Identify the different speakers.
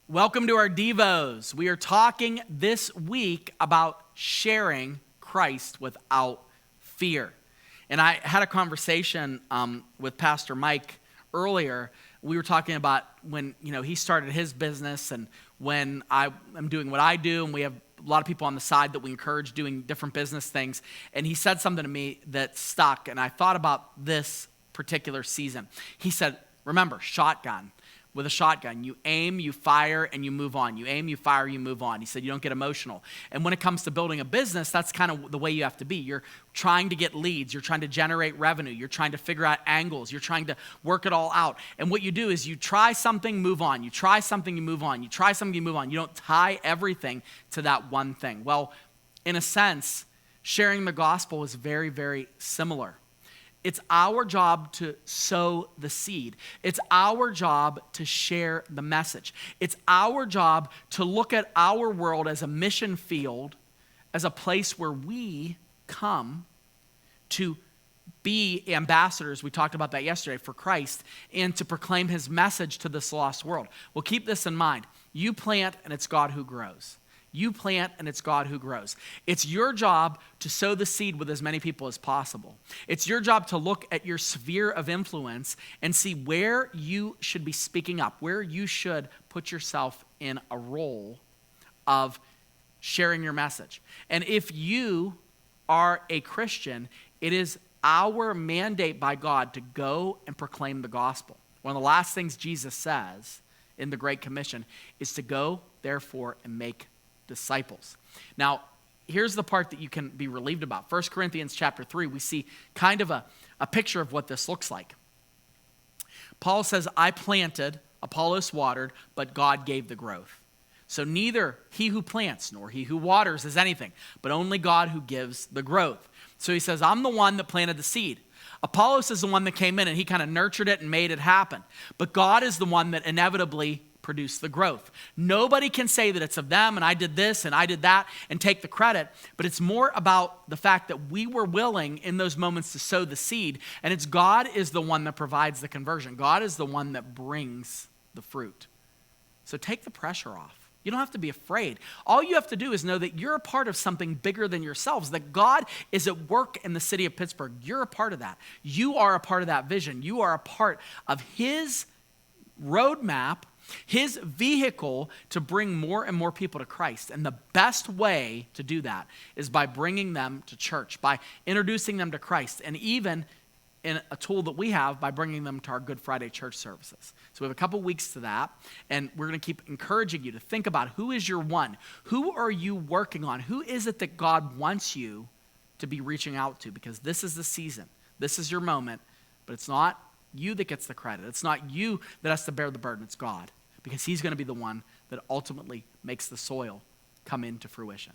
Speaker 1: Welcome to our Devos. We are talking this week about sharing Christ without fear. And I had a conversation with Pastor Mike earlier. We were talking about when he started his business and when I am doing what I do, and we have a lot of people on the side that we encourage doing different business things. And he said something to me that stuck, and I thought about this particular season. He said, remember, shotgun. With a shotgun, you aim, you fire, and you move on. You aim, you fire, you move on. He said you don't get emotional. And when it comes to building a business, that's kind of the way you have to be. You're trying to get leads. You're trying to generate revenue. You're trying to figure out angles. You're trying to work it all out. And what you do is you try something, move on. You try something, you move on. You try something, you move on. You don't tie everything to that one thing. Well, in a sense, sharing the gospel is very, very similar. It's our job to sow the seed. It's our job to share the message. It's our job to look at our world as a mission field, as a place where we come to be ambassadors, we talked about that yesterday, for Christ, and to proclaim his message to this lost world. Well, keep this in mind. You plant and it's God who grows. You plant and it's God who grows. It's your job to sow the seed with as many people as possible. It's your job to look at your sphere of influence and see where you should be speaking up, where you should put yourself in a role of sharing your message. And if you are a Christian, it is our mandate by God to go and proclaim the gospel. One of the last things Jesus says in the Great Commission is to go, therefore, and make disciples. Now, here's the part that you can be relieved about. 1 Corinthians chapter 3, we see kind of a picture of what this looks like. Paul says, I planted, Apollos watered, but God gave the growth. So neither he who plants nor he who waters is anything, but only God who gives the growth. So he says, I'm the one that planted the seed. Apollos is the one that came in and he kind of nurtured it and made it happen. But God is the one that inevitably produce the growth. Nobody can say that it's of them and I did this and I did that and take the credit, but it's more about the fact that we were willing in those moments to sow the seed, and it's God is the one that provides the conversion. God is the one that brings the fruit. So take the pressure off. You don't have to be afraid. All you have to do is know that you're a part of something bigger than yourselves, that God is at work in the city of Pittsburgh. You're a part of that. You are a part of that vision. You are a part of his roadmap, his vehicle to bring more and more people to Christ. And the best way to do that is by bringing them to church, by introducing them to Christ, and even in a tool that we have by bringing them to our Good Friday church services. So we have a couple weeks to that, and we're going to keep encouraging you to think about who is your one? Who are you working on? Who is it that God wants you to be reaching out to? Because this is the season. This is your moment, but it's not you that gets the credit. It's not you that has to bear the burden. It's God, because he's going to be the one that ultimately makes the soil come into fruition.